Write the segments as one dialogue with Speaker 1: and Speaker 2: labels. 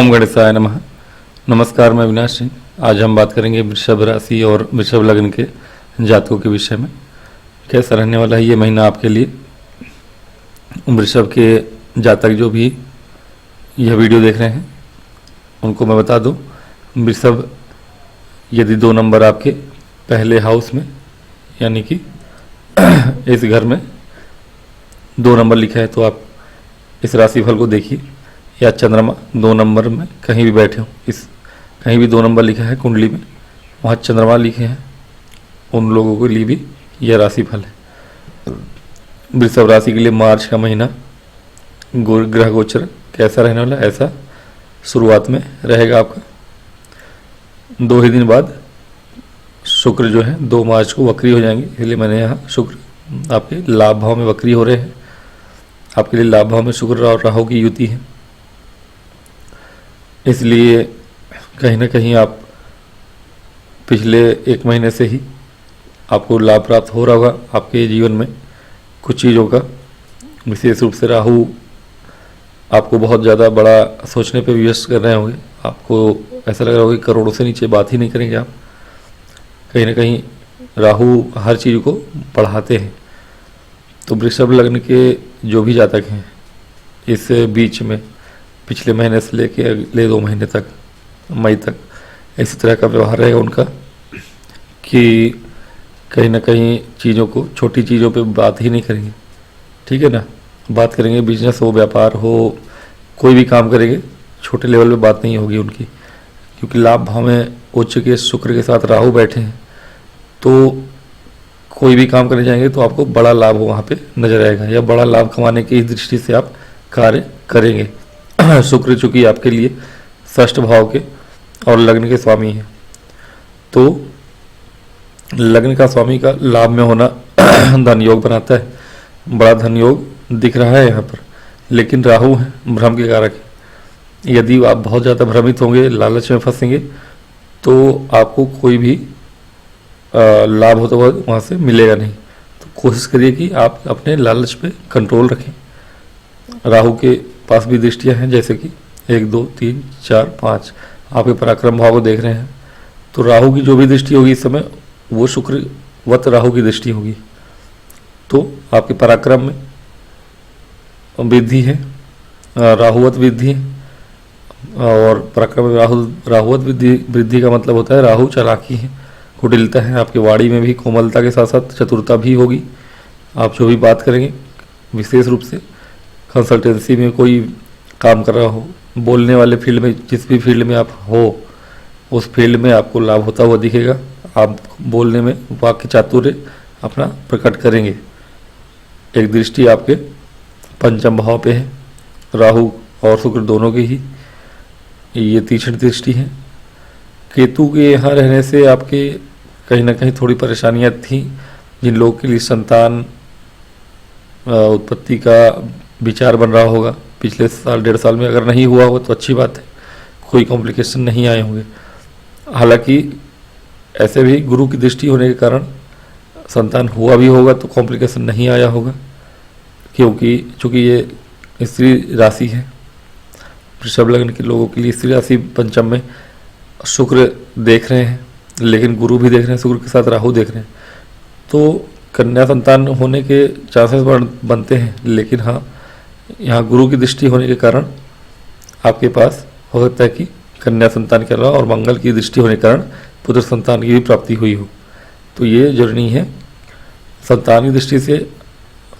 Speaker 1: ओम गणेशाय नमः। नमस्कार, मैं अविनाश सिंह। आज हम बात करेंगे वृषभ राशि और वृषभ लग्न के जातकों के विषय में। कैसा रहने वाला है ये महीना आपके लिए। वृषभ के जातक जो भी यह वीडियो देख रहे हैं उनको मैं बता दूं, वृषभ यदि 2 नंबर आपके पहले हाउस में यानी कि इस घर में 2 नंबर लिखा है तो आप इस राशिफल को देखिए, या चंद्रमा 2 नंबर में कहीं भी बैठे हो, इस कहीं भी 2 नंबर लिखा है कुंडली में, वहाँ चंद्रमा लिखे हैं, उन लोगों के लिए भी यह राशिफल है। वृषभ राशि के लिए मार्च का महीना ग्रह गोचर कैसा रहने वाला है, ऐसा शुरुआत में रहेगा आपका। 2 ही दिन बाद शुक्र जो है 2 मार्च को वक्री हो जाएंगे, इसलिए मैंने यहाँ शुक्र आपके लाभ भाव में वक्री हो रहे हैं। आपके लिए लाभ भाव में शुक्र और राहु की युति है, इसलिए कहीं ना कहीं आप पिछले 1 महीने से ही आपको लाभ प्राप्त हो रहा होगा आपके जीवन में कुछ चीज़ों का। विशेष रूप से राहु आपको बहुत ज़्यादा बड़ा सोचने पे व्यस्त कर रहे होंगे। आपको ऐसा लग रहा होगा कि करोड़ों से नीचे बात ही नहीं करेंगे आप। कहीं ना कहीं राहु हर चीज़ को बढ़ाते हैं। तो वृषभ लग्न के जो भी जातक हैं इस बीच में पिछले महीने से लेके अगले 2 महीने तक, मई तक, इसी तरह का व्यवहार रहेगा उनका कि कहीं ना कहीं चीज़ों को, छोटी चीज़ों पे बात ही नहीं करेंगे। ठीक है ना, बात करेंगे बिजनेस हो, व्यापार हो, कोई भी काम करेंगे, छोटे लेवल पे बात नहीं होगी उनकी, क्योंकि लाभ भाव में उच्च के शुक्र के साथ राहु बैठे हैं। तो कोई भी काम करने जाएंगे तो आपको बड़ा लाभ वहाँ पे नजर आएगा, या बड़ा लाभ कमाने की दृष्टि से आप कार्य करेंगे। शुक्र चूंकि आपके लिए 6ठ भाव के और लग्न के स्वामी हैं, तो लग्न का स्वामी का लाभ में होना धन योग बनाता है। बड़ा धन योग दिख रहा है यहाँ पर, लेकिन राहु है भ्रम के कारक है। यदि आप बहुत ज़्यादा भ्रमित होंगे, लालच में फंसेंगे, तो आपको कोई भी लाभ होता हुआ वहाँ से मिलेगा नहीं। तो कोशिश करिए कि आप अपने लालच पे कंट्रोल रखें। राहु के पास भी दृष्टियाँ हैं, जैसे कि 1 2 3 4 5 आपके पराक्रम भाव को देख रहे हैं, तो राहु की जो भी दृष्टि होगी इस समय वो शुक्रवत राहु की दृष्टि होगी, तो आपके पराक्रम में वृद्धि है, राहुवत वृद्धि है। और पराक्रम में राहुवत वृद्धि का मतलब होता है राहु चालाकी है, कुटिलता है। आपकी वाणी में भी कोमलता के साथ साथ चतुरता भी होगी। आप जो भी बात करेंगे, विशेष रूप से कंसल्टेंसी में कोई काम कर रहा हो, बोलने वाले फील्ड में, जिस भी फील्ड में आप हो उस फील्ड में आपको लाभ होता हुआ दिखेगा। आप बोलने में वाक्य चातुर्य अपना प्रकट करेंगे। एक दृष्टि आपके पंचम भाव पे है, राहु और शुक्र दोनों की ही ये तीक्ष्ण दृष्टि है। केतु के यहाँ रहने से आपके कहीं ना कहीं थोड़ी परेशानियाँ थी। जिन लोगों के लिए संतान उत्पत्ति का विचार बन रहा होगा पिछले साल 1.5 साल में, अगर नहीं हुआ हो तो अच्छी बात है, कोई कॉम्प्लिकेशन नहीं आए होंगे। हालांकि ऐसे भी गुरु की दृष्टि होने के कारण संतान हुआ भी होगा तो कॉम्प्लिकेशन नहीं आया होगा, क्योंकि चूँकि ये स्त्री राशि है। वृषभ लग्न के लोगों के लिए स्त्री राशि पंचम में शुक्र देख रहे हैं, लेकिन गुरु भी देख रहे हैं, शुक्र के साथ राहु देख रहे हैं, तो कन्या संतान होने के चांसेस बनते हैं। लेकिन हाँ, यहाँ गुरु की दृष्टि होने के कारण आपके पास हो सकता है कि कन्या संतान के अलावा और मंगल की दृष्टि होने के कारण पुत्र संतान की भी प्राप्ति हुई हो। तो ये जर्नी है। संतान की दृष्टि से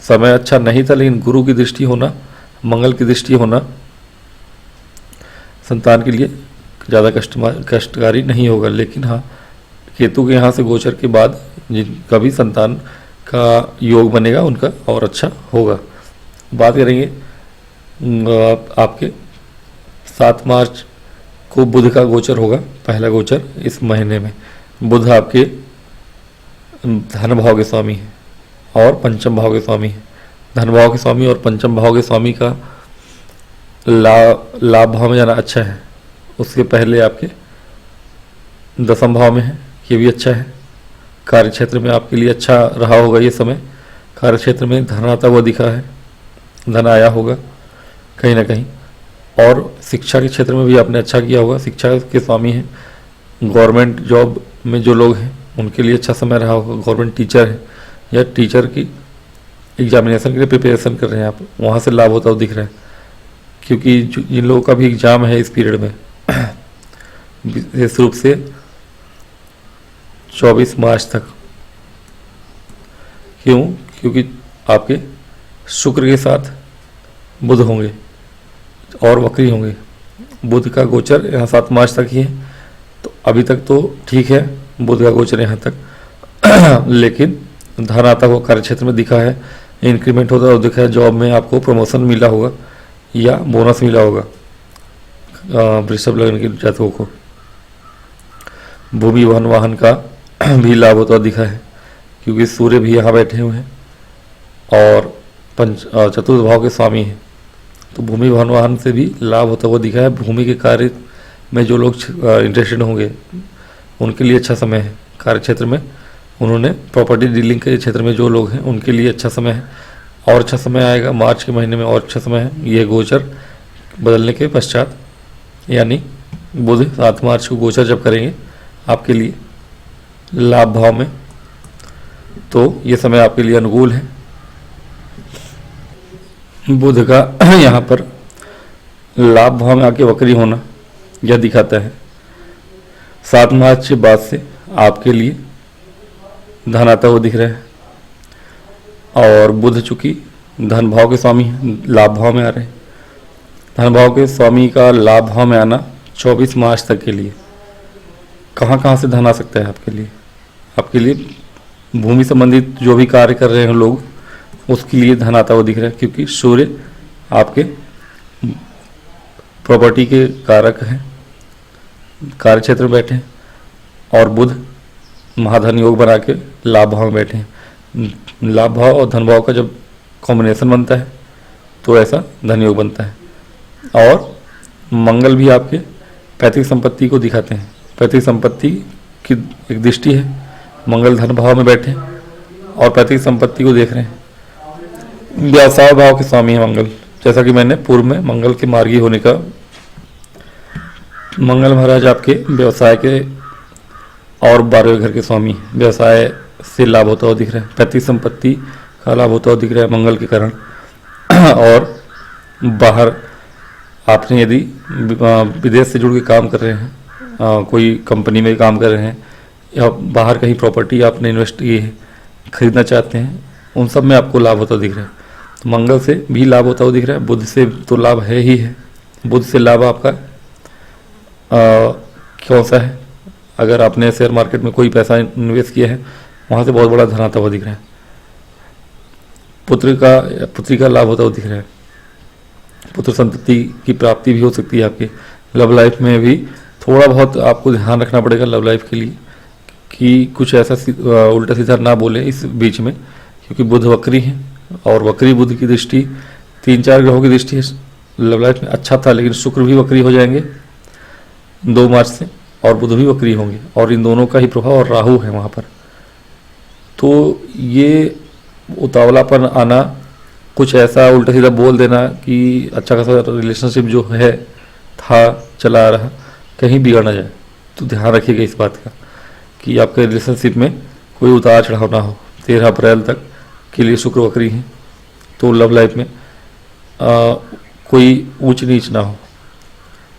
Speaker 1: समय अच्छा नहीं था, लेकिन गुरु की दृष्टि होना, मंगल की दृष्टि होना संतान के लिए ज़्यादा कष्टकारी नहीं होगा। लेकिन हाँ, केतु के यहाँ से गोचर के बाद जिनका भी संतान का योग बनेगा उनका और अच्छा होगा। बात करेंगे आपके 7 मार्च को बुध का गोचर होगा, पहला गोचर इस महीने में। बुध आपके धन भाव के स्वामी है और पंचम भाव के स्वामी है। धन भाव के स्वामी और पंचम भाव के स्वामी का लाभ भाव में जाना अच्छा है। उसके पहले आपके 10वें भाव में है, ये भी अच्छा है। कार्य क्षेत्र में आपके लिए अच्छा रहा होगा ये समय। कार्य क्षेत्र में धन आता हुआ दिखा है, धन आया होगा कहीं ना कहीं। और शिक्षा के क्षेत्र में भी आपने अच्छा किया होगा, शिक्षा के स्वामी हैं। गवर्नमेंट जॉब में जो लोग हैं उनके लिए अच्छा समय रहा होगा। गवर्नमेंट टीचर है या टीचर की एग्जामिनेशन के लिए प्रिपरेशन कर रहे हैं आप, वहाँ से लाभ होता हुआ दिख रहा है, क्योंकि जिन लोगों का भी एग्ज़ाम है इस पीरियड में विशेष रूप से 24 मार्च तक। क्यों? क्योंकि आपके शुक्र के साथ बुध होंगे और वक्री होंगे। बुध का गोचर यहाँ 7 मार्च तक ही है, तो अभी तक तो ठीक है बुध का गोचर यहाँ तक लेकिन धन आता हुआ कार्य क्षेत्र में दिखा है, इंक्रीमेंट होता हुआ दिखा है, जॉब में आपको प्रमोशन मिला होगा या बोनस मिला होगा वृषभ लग्न के जातकों को। भूमि वन वाहन का भी लाभ होता दिखा है, क्योंकि सूर्य भी यहाँ बैठे हुए हैं और चतुर्थ भाव के स्वामी हैं, तो भूमि वन वाहन से भी लाभ होता हुआ दिखा है। भूमि के कार्य में जो लोग इंटरेस्टेड होंगे उनके लिए अच्छा समय है। कार्य क्षेत्र में उन्होंने प्रॉपर्टी डीलिंग के क्षेत्र में जो लोग हैं उनके लिए अच्छा समय है, और अच्छा समय आएगा मार्च के महीने में, और अच्छा समय है। ये गोचर बदलने के पश्चात, यानी बुध 7 मार्च को गोचर जब करेंगे आपके लिए लाभ भाव में, तो ये समय आपके लिए अनुकूल है। बुध का यहाँ पर लाभ भाव में आके वक्री होना यह दिखाता है 7 मार्च के बाद से आपके लिए धन आता हुआ दिख रहा है। और बुध चूंकि धन भाव के स्वामी लाभ भाव में आ रहे हैं, धन भाव के स्वामी का लाभ भाव में आना 24 मार्च तक के लिए कहाँ कहाँ से धन आ सकता है आपके लिए? आपके लिए भूमि संबंधित जो भी कार्य कर रहे हैं लोग, उसके लिए धन आता हुआ दिख रहा है, क्योंकि सूर्य आपके प्रॉपर्टी के कारक हैं, कार्य क्षेत्र में बैठे हैं, और बुध महाधन योग बना के लाभ भाव में बैठे हैं। लाभ भाव और धन भाव का जब कॉम्बिनेशन बनता है तो ऐसा धन योग बनता है। और मंगल भी आपके पैतृक संपत्ति को दिखाते हैं, पैतृक संपत्ति की एक दृष्टि है। मंगल धन भाव में बैठे और पैतृक संपत्ति को देख रहे हैं। व्यवसाय भाव के स्वामी है मंगल, जैसा कि मैंने पूर्व में मंगल के मार्गी होने का, मंगल महाराज आपके व्यवसाय के और 12वें घर के स्वामी, व्यवसाय से लाभ होता हुआ दिख रहा है, पैतृक संपत्ति का लाभ होता हुआ दिख रहा है मंगल के कारण। और बाहर आपने यदि विदेश से जुड़ के काम कर रहे हैं, कोई कंपनी में काम कर रहे हैं, या बाहर कहीं प्रॉपर्टी आपने इन्वेस्ट की है, खरीदना चाहते हैं, उन सब में आपको लाभ होता दिख रहा है। तो मंगल से भी लाभ होता हुआ दिख रहा है, बुध से तो लाभ है ही है। बुध से लाभ आपका कौन सा है? अगर आपने शेयर मार्केट में कोई पैसा इन्वेस्ट किया है, वहाँ से बहुत बड़ा धन आता हुआ दिख रहा है। पुत्री का लाभ होता हुआ दिख रहा है, पुत्र संतति की प्राप्ति भी हो सकती है आपके। लव लाइफ में भी थोड़ा बहुत आपको ध्यान रखना पड़ेगा लव लाइफ के लिए, कि कुछ ऐसा उल्टा सीधा ना बोले इस बीच में, क्योंकि बुध वक्री है और वक्री बुध की दृष्टि 3-4 ग्रहों की दृष्टि है। लव लाइफ में अच्छा था, लेकिन शुक्र भी वक्री हो जाएंगे 2 मार्च से, और बुध भी वक्री होंगे, और इन दोनों का ही प्रभाव, और राहु है वहाँ पर। तो ये उतावलापन आना, कुछ ऐसा उल्टा सीधा बोल देना कि अच्छा खासा रिलेशनशिप जो है था चला रहा, कहीं बिगड़ ना जाए, तो ध्यान रखिएगा इस बात का कि आपके रिलेशनशिप में कोई उतार चढ़ाव ना हो। 13 अप्रैल तक के लिए शुक्र वक्री हैं, तो लव लाइफ में कोई ऊंच नीच ना हो,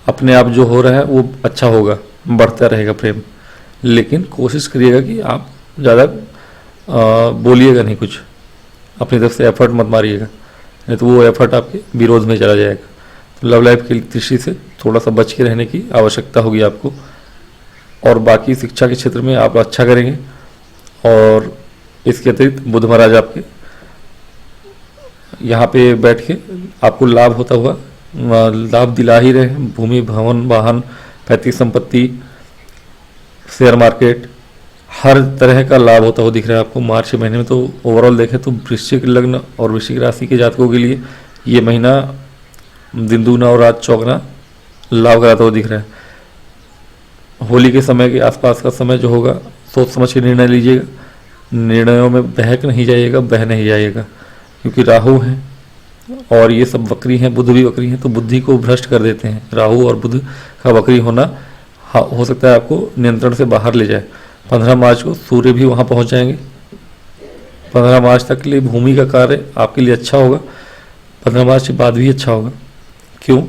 Speaker 1: अपने आप जो हो रहा है वो अच्छा होगा, बढ़ता रहेगा प्रेम। लेकिन कोशिश करिएगा कि आप ज़्यादा बोलिएगा नहीं, कुछ अपनी तरफ से एफर्ट मत मारिएगा, नहीं तो वो एफर्ट आपके विरोध में चला जाएगा। तो लव लाइफ की दृष्टि से थोड़ा सा बच के रहने की आवश्यकता होगी आपको। और बाकी शिक्षा के क्षेत्र में आप अच्छा करेंगे, और इसके अतिरिक्त बुध महाराज आपके यहाँ पे बैठ के आपको लाभ होता हुआ लाभ दिला ही रहे हैं। भूमि भवन वाहन पैतृक संपत्ति शेयर मार्केट हर तरह का लाभ होता हुआ दिख रहा है आपको मार्च के महीने में। तो ओवरऑल देखें तो वृश्चिक लग्न और वृश्चिक राशि के जातकों के लिए ये महीना दिन दूना और रात चौगना लाभ कराता हुआ दिख रहा है। होली के समय के आसपास का समय जो होगा, सोच समझ के निर्णय लीजिएगा, निर्णयों में बहक नहीं जाइएगा, बह नहीं जाइएगा, क्योंकि राहु हैं और ये सब वक्री हैं, बुध भी वक्री हैं, तो बुद्धि को भ्रष्ट कर देते हैं। राहु और बुध का वक्री होना हो सकता है आपको नियंत्रण से बाहर ले जाए। 15 मार्च को सूर्य भी वहाँ पहुँच जाएंगे। 15 मार्च तक के लिए भूमि का कार्य आपके लिए अच्छा होगा, 15 मार्च के बाद भी अच्छा होगा। क्यों?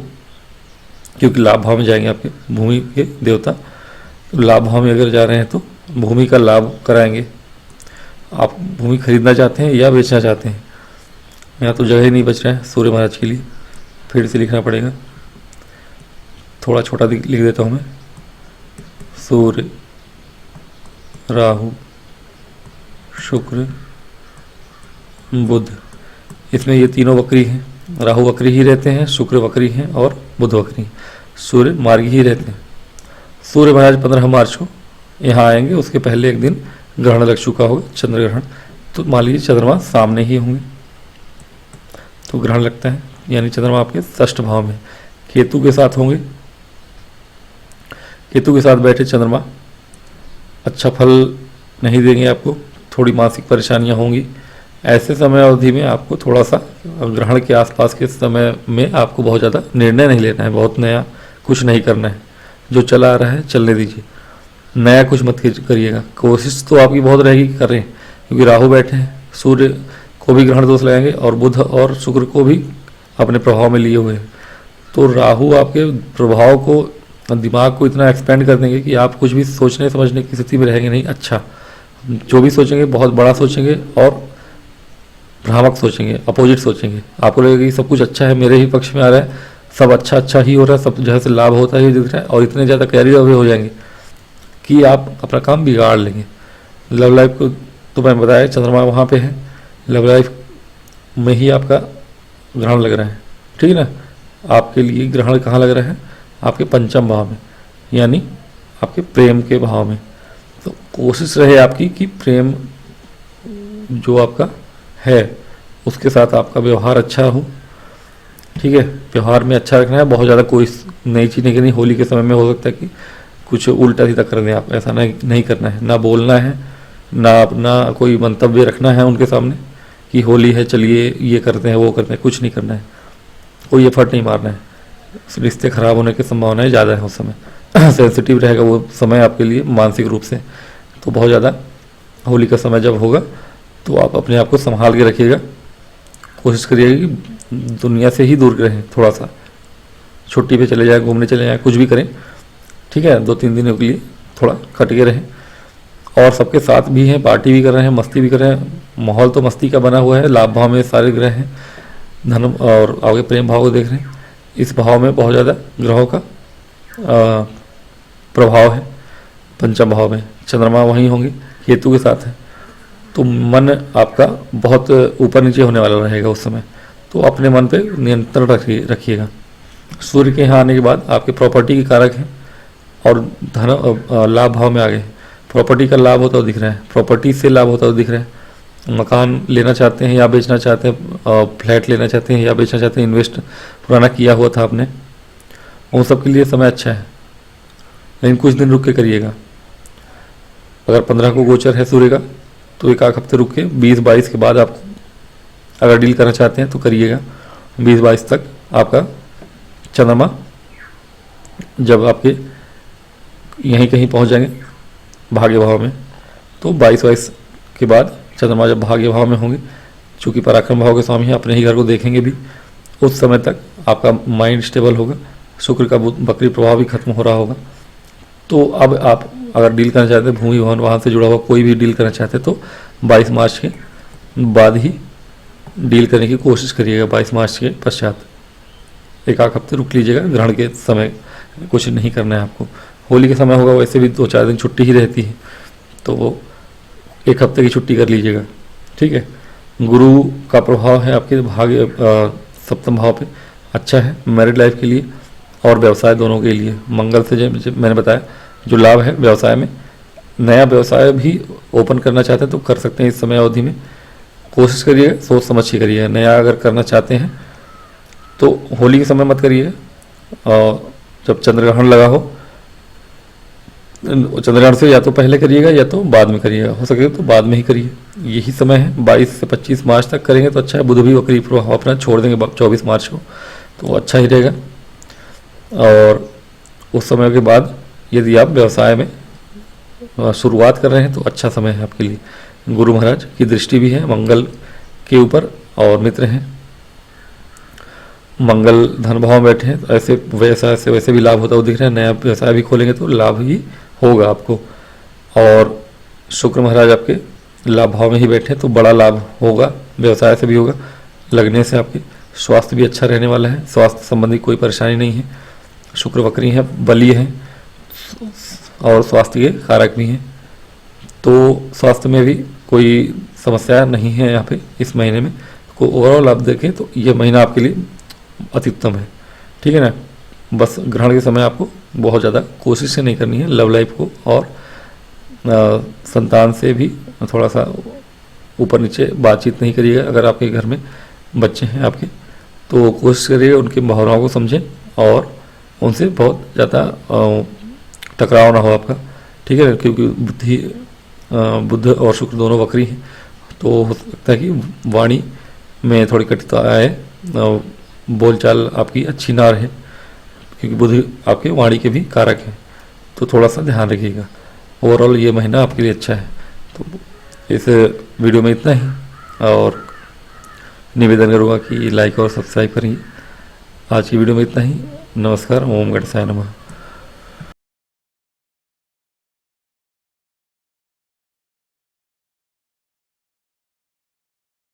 Speaker 1: क्योंकि लाभ भाव में जाएंगे आपके भूमि के देवता। तो लाभ भाव में अगर जा रहे हैं तो भूमि का लाभ कराएंगे। आप भूमि खरीदना चाहते हैं या बेचना चाहते हैं? यहाँ तो जगह ही नहीं बच रहा है सूर्य महाराज के लिए, फिर से लिखना पड़ेगा, थोड़ा छोटा लिख देता हूँ मैं। सूर्य, राहु, शुक्र, बुध, इसमें ये तीनों वक्री हैं। राहु वक्री ही रहते हैं, शुक्र वक्री हैं और बुध वक्री, सूर्य मार्गी ही रहते हैं। सूर्य महाराज 15 मार्च को यहाँ आएंगे, उसके पहले एक दिन ग्रहण लग चुका होगा, चंद्र ग्रहण। तो मान लीजिए चंद्रमा सामने ही होंगे तो ग्रहण लगता है, यानी चंद्रमा आपके षष्ठ भाव में केतु के साथ होंगे। केतु के साथ बैठे चंद्रमा अच्छा फल नहीं देंगे आपको, थोड़ी मानसिक परेशानियां होंगी। ऐसे समय अवधि में आपको थोड़ा सा ग्रहण के आसपास के समय में आपको बहुत ज़्यादा निर्णय नहीं लेना है, बहुत नया कुछ नहीं करना है, जो चला आ रहा है चलने दीजिए, नया कुछ मत करिएगा। कोशिश तो आपकी बहुत रहेगी कर रहे हैं, क्योंकि राहु बैठे हैं, सूर्य को भी ग्रहण दोष लगाएंगे और बुध और शुक्र को भी अपने प्रभाव में लिए हुए हैं। तो राहु आपके प्रभाव को, दिमाग को इतना एक्सपेंड कर देंगे कि आप कुछ भी सोचने समझने की स्थिति में रहेंगे नहीं। अच्छा, जो भी सोचेंगे बहुत बड़ा सोचेंगे और भ्रामक सोचेंगे, अपोजिट सोचेंगे। आपको लगेगा कि सब कुछ अच्छा है, मेरे ही पक्ष में आ रहा है, सब अच्छा अच्छा ही हो रहा है, सब जहाँ से लाभ होता ही दिख रहा है, और इतने ज़्यादा कैरियर अवे हो जाएंगे कि आप अपना काम बिगाड़ लेंगे। लव लाइफ को तो मैं बताया चंद्रमा वहाँ पे है, लव लाइफ में ही आपका ग्रहण लग रहा है, ठीक है ना। आपके लिए ग्रहण कहाँ लग रहा है? आपके पंचम भाव में, यानी आपके प्रेम के भाव में। तो कोशिश रहे आपकी कि प्रेम जो आपका है उसके साथ आपका व्यवहार अच्छा हो, ठीक है। व्यवहार में अच्छा रखना है, बहुत ज़्यादा कोई नई चीज़ नहीं करनी। होली के समय में हो सकता है कि कुछ उल्टा सीधा कर दें आप, ऐसा नहीं करना है, ना बोलना है, ना अपना कोई मंतव्य रखना है उनके सामने कि होली है चलिए ये करते हैं वो करते हैं, कुछ नहीं करना है, कोई एफर्ट नहीं मारना है। रिश्ते खराब होने की संभावनाएं ज़्यादा है उस समय सेंसिटिव रहेगा वो समय आपके लिए मानसिक रूप से। तो बहुत ज़्यादा होली का समय जब होगा तो आप अपने आप को संभाल के रखिएगा, कोशिश करिएगा कि दुनिया से ही दूर रहें, थोड़ा सा छुट्टी पे चले जाएं, घूमने चले जाएं, कुछ भी करें, ठीक है। 2-3 दिनों के लिए थोड़ा कट के रहें, और सबके साथ भी हैं, पार्टी भी कर रहे हैं, मस्ती भी कर रहे हैं। माहौल तो मस्ती का बना हुआ है, लाभ भाव में सारे ग्रह हैं, धन और आगे प्रेम भाव को देख रहे हैं। इस भाव में बहुत ज़्यादा ग्रहों का प्रभाव है। पंचम भाव में चंद्रमा वहीं होंगे, केतु के साथ है, तो मन आपका बहुत ऊपर नीचे होने वाला रहेगा उस समय। तो अपने मन पे नियंत्रण रखिएगा। सूर्य के यहाँ आने के बाद आपके प्रॉपर्टी के कारक हैं और धन लाभ भाव में आ गए। प्रॉपर्टी का लाभ होता हुआ दिख रहा है, प्रॉपर्टी से लाभ होता हुआ दिख रहा है। मकान लेना चाहते हैं या बेचना चाहते हैं, फ्लैट लेना चाहते हैं या बेचना चाहते हैं, इन्वेस्ट पुराना किया हुआ था आपने, उन सब के लिए समय अच्छा है, लेकिन कुछ दिन रुक के करिएगा। अगर 15 को गोचर है सूर्य का तो एक आध हफ्ते रुक के 20-22 के बाद आप अगर डील करना चाहते हैं तो करिएगा। 20-22 तक आपका चंद्रमा जब आपके यहीं कहीं पहुंच जाएंगे भाग्य भाव में, तो 22 के बाद चंद्रमा जब भाग्य भाव में होंगे, चूँकि पराक्रम भाव के स्वामी हैं, अपने ही घर को देखेंगे भी, उस समय तक आपका माइंड स्टेबल होगा, शुक्र का बकरी प्रभाव भी खत्म हो रहा होगा। तो अब आप अगर डील करना चाहते हैं, भूमि भवन वाहन से जुड़ा हुआ कोई भी डील करना चाहते हैं, तो 22 मार्च के बाद ही डील करने की कोशिश करिएगा। 22 मार्च के पश्चात एक आध हफ्ते रुक लीजिएगा, ग्रहण के समय कुछ नहीं करना है आपको। होली के समय होगा, वैसे भी 2-4 दिन छुट्टी ही रहती है, तो वो एक हफ्ते की छुट्टी कर लीजिएगा, ठीक है। गुरु का प्रभाव है आपके भाग्य सप्तम भाव पे, अच्छा है मैरिड लाइफ के लिए और व्यवसाय दोनों के लिए। मंगल से जो मैंने बताया जो लाभ है व्यवसाय में, नया व्यवसाय भी ओपन करना चाहते हैं तो कर सकते हैं इस समय अवधि में। कोशिश करिए, सोच समझ के करिए। नया अगर करना चाहते हैं तो होली के समय मत करिए, और जब चंद्रग्रहण लगा हो, चंद्रग्रहण से या तो पहले करिएगा या तो बाद में करिएगा, हो सके तो बाद में ही करिए, यही समय है, 22 से 25 मार्च तक करेंगे तो अच्छा है। बुध भी वक्री प्रभाव अपना छोड़ देंगे 24 मार्च को, तो अच्छा ही रहेगा। और उस समय के बाद यदि आप व्यवसाय में शुरुआत कर रहे हैं तो अच्छा समय है आपके लिए। गुरु महाराज की दृष्टि भी है मंगल के ऊपर और मित्र हैं, मंगल धन भाव में बैठे हैं, तो ऐसे व्यवसाय से वैसे भी लाभ होता हुआ दिख रहा है। नया व्यवसाय भी खोलेंगे तो लाभ ही होगा आपको। और शुक्र महाराज आपके लाभ भाव में ही बैठे तो बड़ा लाभ होगा, व्यवसाय से भी होगा, लगने से आपके स्वास्थ्य भी अच्छा रहने वाला है, स्वास्थ्य संबंधी कोई परेशानी नहीं है। शुक्र वक्री हैं, बलीय हैं और स्वास्थ्य के कारक भी हैं, तो स्वास्थ्य में भी कोई समस्या नहीं है यहाँ पे इस महीने में। को ओवरऑल आप देखें तो ये महीना आपके लिए अति उत्तम है, ठीक है ना। बस ग्रहण के समय आपको बहुत ज़्यादा कोशिशें नहीं करनी है लव लाइफ को, और संतान से भी थोड़ा सा ऊपर नीचे बातचीत नहीं करिएगा। अगर आपके घर में बच्चे हैं आपके तो कोशिश करिएगा उनकी भावनाओं को समझें और उनसे बहुत ज़्यादा टकराव ना हो आपका, ठीक है, क्योंकि बुध और शुक्र दोनों वक्री हैं, तो हो सकता है कि वाणी में थोड़ी कठिनता आए, बोलचाल आपकी अच्छी ना रहे, क्योंकि बुध आपके वाणी के भी कारक हैं, तो थोड़ा सा ध्यान रखिएगा। ओवरऑल ये महीना आपके लिए अच्छा है। तो इस वीडियो में इतना ही, और निवेदन करूँगा कि लाइक और सब्सक्राइब करिए। आज की वीडियो में इतना ही। नमस्कार। ओम गणेशाय नमः।